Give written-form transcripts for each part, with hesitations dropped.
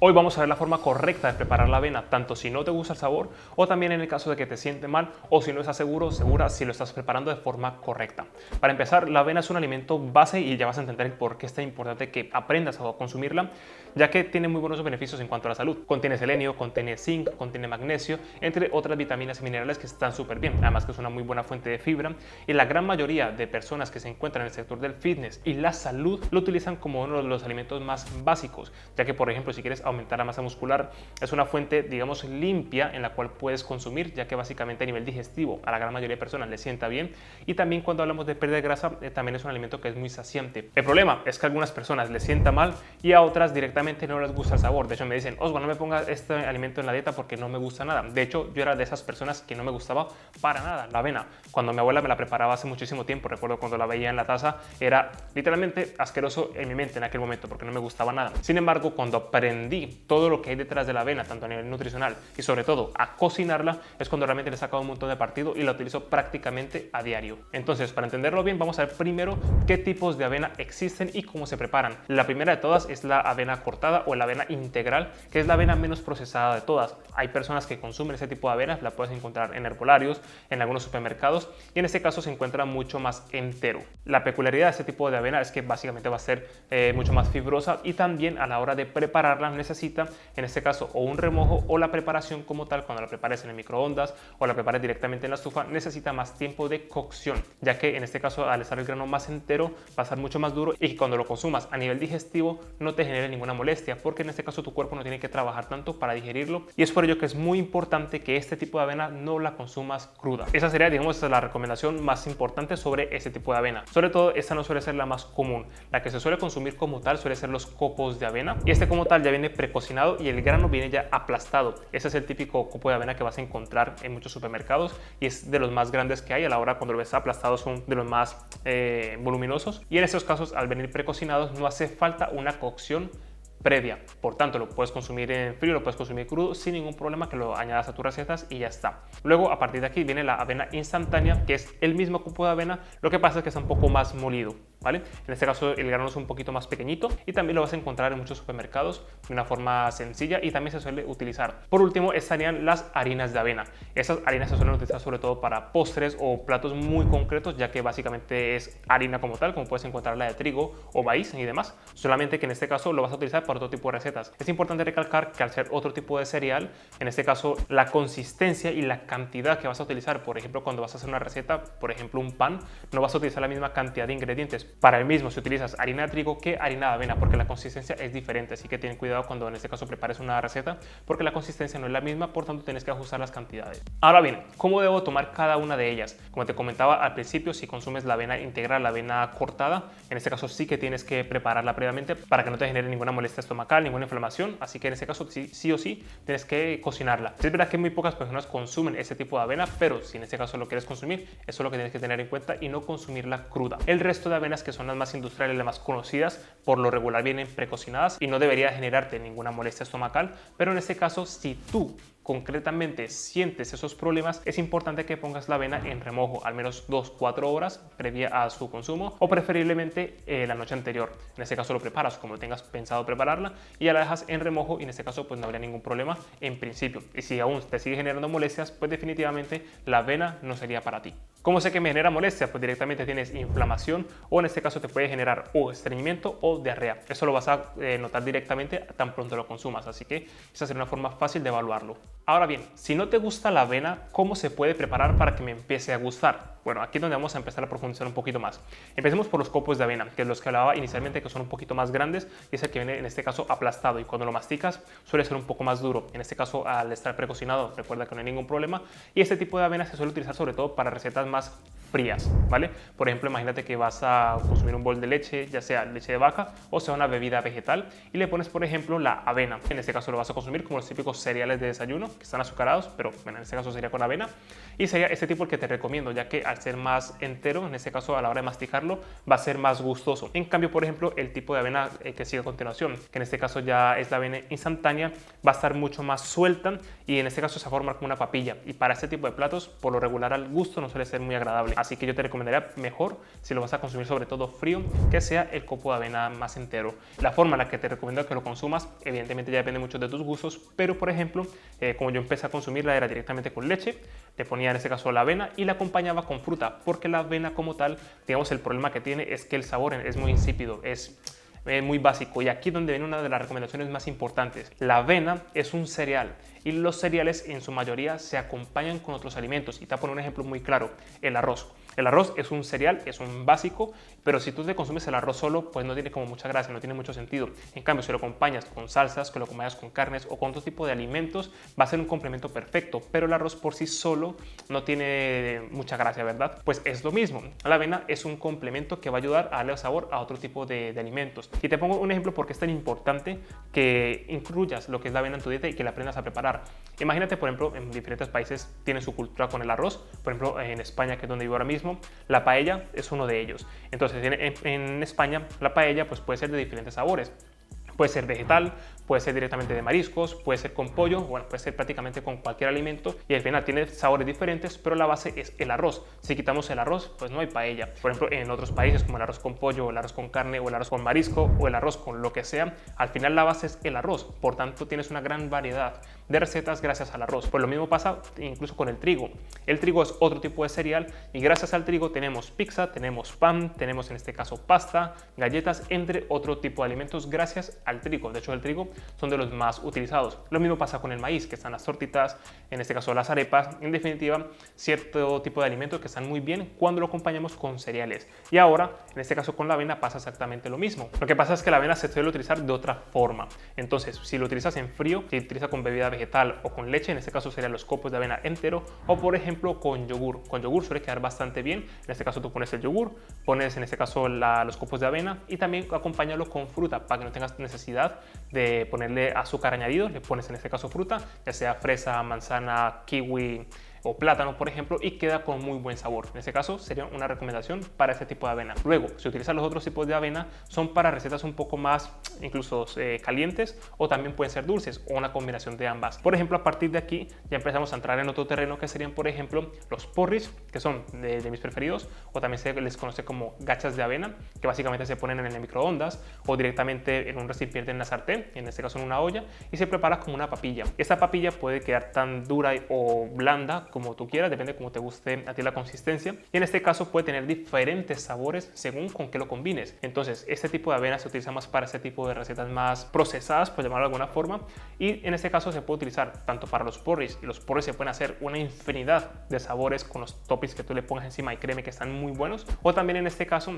Hoy vamos a ver la forma correcta de preparar la avena, tanto si no te gusta el sabor o también en el caso de que te siente mal o si no estás segura si lo estás preparando de forma correcta. Para empezar, la avena es un alimento base y ya vas a entender por qué es tan importante que aprendas a consumirla, ya que tiene muy buenos beneficios en cuanto a la salud. Contiene selenio, contiene zinc, contiene magnesio, entre otras vitaminas y minerales que están súper bien. Además que es una muy buena fuente de fibra y la gran mayoría de personas que se encuentran en el sector del fitness y la salud lo utilizan como uno de los alimentos más básicos, ya que por ejemplo si quieres aumentar la masa muscular es una fuente digamos limpia en la cual puedes consumir, ya que básicamente a nivel digestivo a la gran mayoría de personas le sienta bien, y también cuando hablamos de pérdida de grasa también es un alimento que es muy saciante. El problema es que a algunas personas les sienta mal y a otras directamente no les gusta el sabor. De hecho me dicen, Osvaldo, no me pongas este alimento en la dieta porque no me gusta nada. De hecho yo era de esas personas que no me gustaba para nada la avena. Cuando mi abuela me la preparaba hace muchísimo tiempo, recuerdo cuando la veía en la taza, era literalmente asqueroso en mi mente en aquel momento porque no me gustaba nada. Sin embargo, cuando aprendí todo lo que hay detrás de la avena, tanto a nivel nutricional y sobre todo a cocinarla, es cuando realmente le he sacado un montón de partido y la utilizo prácticamente a diario. Entonces, para entenderlo bien, vamos a ver primero qué tipos de avena existen y cómo se preparan. La primera de todas es la avena cortada o la avena integral, que es la avena menos procesada de todas. Hay personas que consumen ese tipo de avena, la puedes encontrar en herbolarios, en algunos supermercados, y en este caso se encuentra mucho más entero. La peculiaridad de este tipo de avena es que básicamente va a ser mucho más fibrosa y también a la hora de prepararla necesita, en este caso, o un remojo o la preparación como tal, cuando la prepares en el microondas o la prepares directamente en la estufa, necesita más tiempo de cocción, ya que en este caso al estar el grano más entero va a estar mucho más duro y cuando lo consumas a nivel digestivo no te genere ninguna molestia, porque en este caso tu cuerpo no tiene que trabajar tanto para digerirlo, y es por ello que es muy importante que este tipo de avena no la consumas cruda. Esa sería, digamos, la recomendación más importante sobre este tipo de avena. Sobre todo esta no suele ser la más común. La que se suele consumir como tal suele ser los copos de avena, y este como tal ya viene precocinado y el grano viene ya aplastado. Ese es el típico copo de avena que vas a encontrar en muchos supermercados y es de los más grandes que hay. A la hora cuando lo ves aplastado son de los más voluminosos, y en estos casos al venir precocinados no hace falta una cocción previa, por tanto lo puedes consumir en frío, lo puedes consumir crudo sin ningún problema, que lo añadas a tus recetas y ya está. Luego a partir de aquí viene la avena instantánea, que es el mismo copo de avena, lo que pasa es que está un poco más molido, ¿vale? En este caso el grano es un poquito más pequeñito y también lo vas a encontrar en muchos supermercados de una forma sencilla y también se suele utilizar. Por último estarían las harinas de avena. Esas harinas se suelen utilizar sobre todo para postres o platos muy concretos, ya que básicamente es harina como tal, como puedes encontrar la de trigo o maíz y demás, solamente que en este caso lo vas a utilizar para otro tipo de recetas. Es importante recalcar que al ser otro tipo de cereal, en este caso la consistencia y la cantidad que vas a utilizar, por ejemplo cuando vas a hacer una receta, por ejemplo un pan, no vas a utilizar la misma cantidad de ingredientes para el mismo si utilizas harina de trigo que harina de avena, porque la consistencia es diferente, así que ten cuidado cuando en este caso prepares una receta, porque la consistencia no es la misma, por tanto tienes que ajustar las cantidades. Ahora bien, ¿cómo debo tomar cada una de ellas? Como te comentaba al principio, si consumes la avena integral, la avena cortada, en este caso sí que tienes que prepararla previamente para que no te genere ninguna molestia estomacal, ninguna inflamación, así que en este caso sí o sí tienes que cocinarla. Es verdad que muy pocas personas consumen este tipo de avena, pero si en este caso lo quieres consumir, eso es lo que tienes que tener en cuenta y no consumirla cruda. El resto de avenas, que son las más industriales, las más conocidas, por lo regular vienen precocinadas y no debería generarte ninguna molestia estomacal, pero en este caso si tú concretamente sientes esos problemas, es importante que pongas la avena en remojo al menos 2-4 horas previa a su consumo, o preferiblemente la noche anterior. En este caso lo preparas como tengas pensado prepararla y ya la dejas en remojo, y en este caso pues no habría ningún problema en principio. Y si aún te sigue generando molestias, pues definitivamente la avena no sería para ti. ¿Cómo sé que me genera molestia? Pues directamente tienes inflamación, o en este caso te puede generar o estreñimiento o diarrea. Eso lo vas a notar directamente tan pronto lo consumas, así que esa sería una forma fácil de evaluarlo. Ahora bien, si no te gusta la avena, ¿cómo se puede preparar para que me empiece a gustar? Bueno, aquí es donde vamos a empezar a profundizar un poquito más. Empecemos por los copos de avena, que es los que hablaba inicialmente, que son un poquito más grandes, y es el que viene en este caso aplastado, y cuando lo masticas suele ser un poco más duro. En este caso, al estar precocinado, recuerda que no hay ningún problema, y este tipo de avena se suele utilizar sobre todo para recetas más frías, ¿vale? Por ejemplo, imagínate que vas a consumir un bol de leche, ya sea leche de vaca o sea una bebida vegetal, y le pones, por ejemplo, la avena. En este caso lo vas a consumir como los típicos cereales de desayuno que están azucarados, pero bueno, en este caso sería con avena, y sería este tipo el que te recomiendo, ya que al al ser más entero, en este caso a la hora de masticarlo, va a ser más gustoso. En cambio, por ejemplo, el tipo de avena que sigue a continuación, que en este caso ya es la avena instantánea, va a estar mucho más suelta y en este caso se va a formar como una papilla. Y para este tipo de platos, por lo regular al gusto no suele ser muy agradable. Así que yo te recomendaría mejor, si lo vas a consumir sobre todo frío, que sea el copo de avena más entero. La forma en la que te recomiendo que lo consumas, evidentemente ya depende mucho de tus gustos, pero por ejemplo, como yo empecé a consumirla era directamente con leche, le ponía en este caso la avena y la acompañaba con fruta, porque la avena como tal, digamos, el problema que tiene es que el sabor es muy insípido, es muy básico. Y aquí donde viene una de las recomendaciones más importantes. La avena es un cereal y los cereales en su mayoría se acompañan con otros alimentos. Y te voy a poner un ejemplo muy claro, el arroz. El arroz es un cereal, es un básico, pero si tú te consumes el arroz solo, pues no tiene como mucha gracia, no tiene mucho sentido. En cambio, si lo acompañas con salsas, que lo acompañas con carnes o con otro tipo de alimentos, va a ser un complemento perfecto, pero el arroz por sí solo no tiene mucha gracia, ¿verdad? Pues es lo mismo. La avena es un complemento que va a ayudar a darle sabor a otro tipo de alimentos. Y te pongo un ejemplo porque es tan importante que incluyas lo que es la avena en tu dieta y que la aprendas a preparar. Imagínate, por ejemplo, en diferentes países tienen su cultura con el arroz. Por ejemplo, en España, que es donde vivo ahora mismo, la paella es uno de ellos. Entonces, en España, la paella pues, puede ser de diferentes sabores. Puede ser vegetal, puede ser directamente de mariscos, puede ser con pollo, bueno, puede ser prácticamente con cualquier alimento y al final tiene sabores diferentes, pero la base es el arroz. Si quitamos el arroz, pues no hay paella. Por ejemplo, en otros países como el arroz con pollo, o el arroz con carne, o el arroz con marisco, o el arroz con lo que sea, al final la base es el arroz. Por tanto, tienes una gran variedad de recetas gracias al arroz. Pues lo mismo pasa incluso con el trigo. El trigo es otro tipo de cereal y gracias al trigo tenemos pizza, tenemos pan, tenemos en este caso pasta, galletas, entre otro tipo de alimentos gracias al trigo. De hecho, el trigo son de los más utilizados. Lo mismo pasa con el maíz, que están las tortitas, en este caso las arepas, en definitiva, cierto tipo de alimentos que están muy bien cuando lo acompañamos con cereales. Y ahora, en este caso con la avena pasa exactamente lo mismo. Lo que pasa es que la avena se suele utilizar de otra forma. Entonces, si lo utilizas en frío, si utiliza con bebida vegetal o con leche, en este caso serían los copos de avena entero, o por ejemplo con yogur. Con yogur suele quedar bastante bien. En este caso tú pones el yogur, pones en este caso los copos de avena y también acompáñalo con fruta para que no tengas necesidad de ponerle azúcar añadido. Le pones en este caso fruta, ya sea fresa, manzana, kiwi o plátano, por ejemplo, y queda con muy buen sabor. En este caso sería una recomendación para este tipo de avena. Luego, si utilizas los otros tipos de avena, son para recetas un poco más incluso calientes o también pueden ser dulces o una combinación de ambas. Por ejemplo, a partir de aquí ya empezamos a entrar en otro terreno que serían, por ejemplo, los porridge, que son de mis preferidos, o también se les conoce como gachas de avena, que básicamente se ponen en el microondas o directamente en un recipiente en la sartén, en este caso en una olla, y se prepara como una papilla. Esta papilla puede quedar tan dura o blanda como tú quieras, depende de cómo te guste a ti la consistencia, y en este caso puede tener diferentes sabores según con qué lo combines. Entonces, este tipo de avena se utiliza más para este tipo de recetas más procesadas, por llamarlo de alguna forma, y en este caso se puede utilizar tanto para los porridge, y los porridge se pueden hacer una infinidad de sabores con los toppings que tú le pongas encima y créeme que están muy buenos, o también en este caso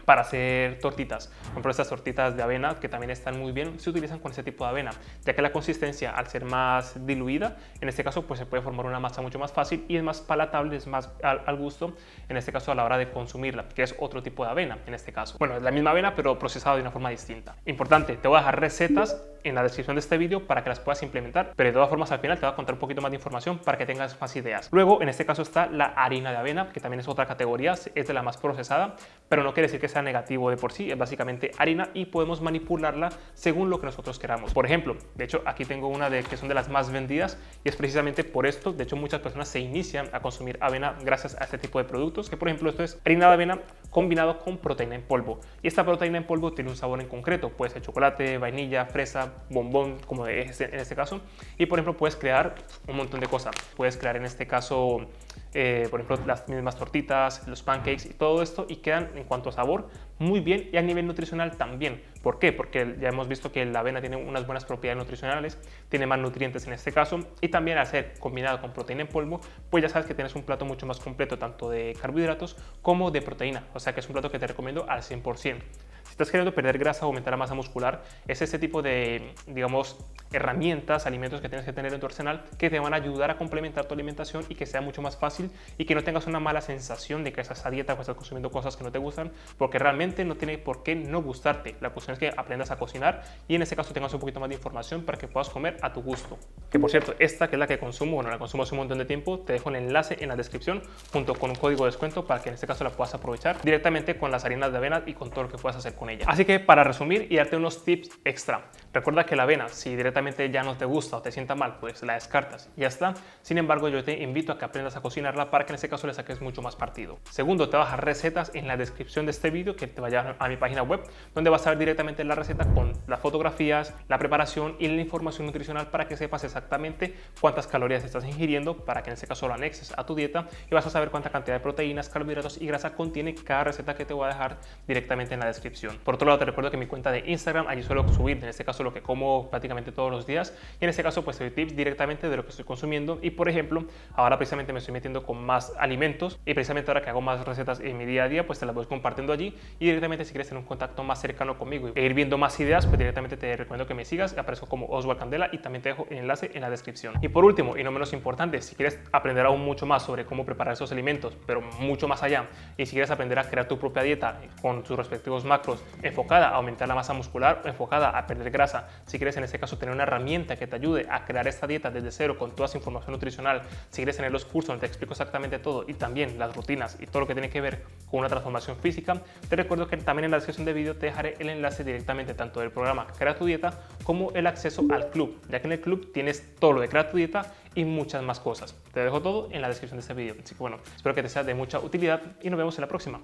para hacer tortitas. Por ejemplo, estas tortitas de avena que también están muy bien se utilizan con este tipo de avena, ya que la consistencia al ser más diluida, en este caso pues se puede formar una masa mucho más fácil y es más palatable, es más al gusto, en este caso a la hora de consumirla, que es otro tipo de avena en este caso. Bueno, es la misma avena pero procesada de una forma distinta. Importante, te voy a dejar recetas en la descripción de este vídeo para que las puedas implementar, pero de todas formas al final te voy a contar un poquito más de información para que tengas más ideas. Luego, en este caso está la harina de avena, que también es otra categoría, es de la más procesada, pero no quiere decir que sea negativo de por sí, es básicamente harina y podemos manipularla según lo que nosotros queramos. Por ejemplo, de hecho aquí tengo una que son de las más vendidas y es precisamente por esto, de hecho muchas personas se inician a consumir avena gracias a este tipo de productos, que por ejemplo esto es harina de avena combinado con proteína en polvo, y esta proteína en polvo tiene un sabor en concreto, puede ser chocolate, vainilla, fresa, bombón, como en este caso, y por ejemplo puedes crear un montón de cosas, puedes crear en este caso por ejemplo las mismas tortitas, los pancakes y todo esto, y quedan en cuanto a sabor muy bien y a nivel nutricional también. ¿Por qué? Porque ya hemos visto que la avena tiene unas buenas propiedades nutricionales, tiene más nutrientes en este caso, y también al ser combinado con proteína en polvo, pues ya sabes que tienes un plato mucho más completo tanto de carbohidratos como de proteína, o sea que es un plato que te recomiendo al 100%. Si estás queriendo perder grasa o aumentar la masa muscular, es este tipo de, digamos, herramientas, alimentos que tienes que tener en tu arsenal que te van a ayudar a complementar tu alimentación y que sea mucho más fácil y que no tengas una mala sensación de que estás a dieta o estás consumiendo cosas que no te gustan, porque realmente no tiene por qué no gustarte. La cuestión es que aprendas a cocinar y en este caso tengas un poquito más de información para que puedas comer a tu gusto. Que por cierto, esta que es la que consumo, bueno, la consumo hace un montón de tiempo, te dejo el enlace en la descripción junto con un código de descuento para que en este caso la puedas aprovechar directamente con las harinas de avena y con todo lo que puedas hacer con ella. Así que para resumir y darte unos tips extra, recuerda que la avena, si directamente ya no te gusta o te sienta mal, pues la descartas y ya está. Sin embargo, yo te invito a que aprendas a cocinarla para que en este caso le saques mucho más partido. Segundo, te voy a dejar recetas en la descripción de este vídeo que te vaya a mi página web, donde vas a ver directamente la receta con las fotografías, la preparación y la información nutricional para que sepas exactamente cuántas calorías estás ingiriendo, para que en este caso lo anexes a tu dieta y vas a saber cuánta cantidad de proteínas, carbohidratos y grasa contiene cada receta que te voy a dejar directamente en la descripción. Por otro lado, te recuerdo que mi cuenta de Instagram, allí suelo subir en este caso lo que como prácticamente todos los días y en este caso pues te doy tips directamente de lo que estoy consumiendo y por ejemplo ahora precisamente me estoy metiendo con más alimentos y precisamente ahora que hago más recetas en mi día a día pues te las voy compartiendo allí y directamente si quieres tener un contacto más cercano conmigo e ir viendo más ideas pues directamente te recomiendo que me sigas, aparezco como Oswald Candela y también te dejo el enlace en la descripción. Y por último y no menos importante, si quieres aprender aún mucho más sobre cómo preparar esos alimentos pero mucho más allá y si quieres aprender a crear tu propia dieta con sus respectivos macros enfocada a aumentar la masa muscular o enfocada a perder grasa, si quieres en este caso tener una herramienta que te ayude a crear esta dieta desde cero con toda esa información nutricional, si quieres tener los cursos donde te explico exactamente todo y también las rutinas y todo lo que tiene que ver con una transformación física, te recuerdo que también en la descripción del vídeo te dejaré el enlace directamente tanto del programa Crea tu Dieta como el acceso al club, ya que en el club tienes todo lo de Crea tu Dieta y muchas más cosas. Te dejo todo en la descripción de este vídeo, así que bueno, espero que te sea de mucha utilidad y nos vemos en la próxima.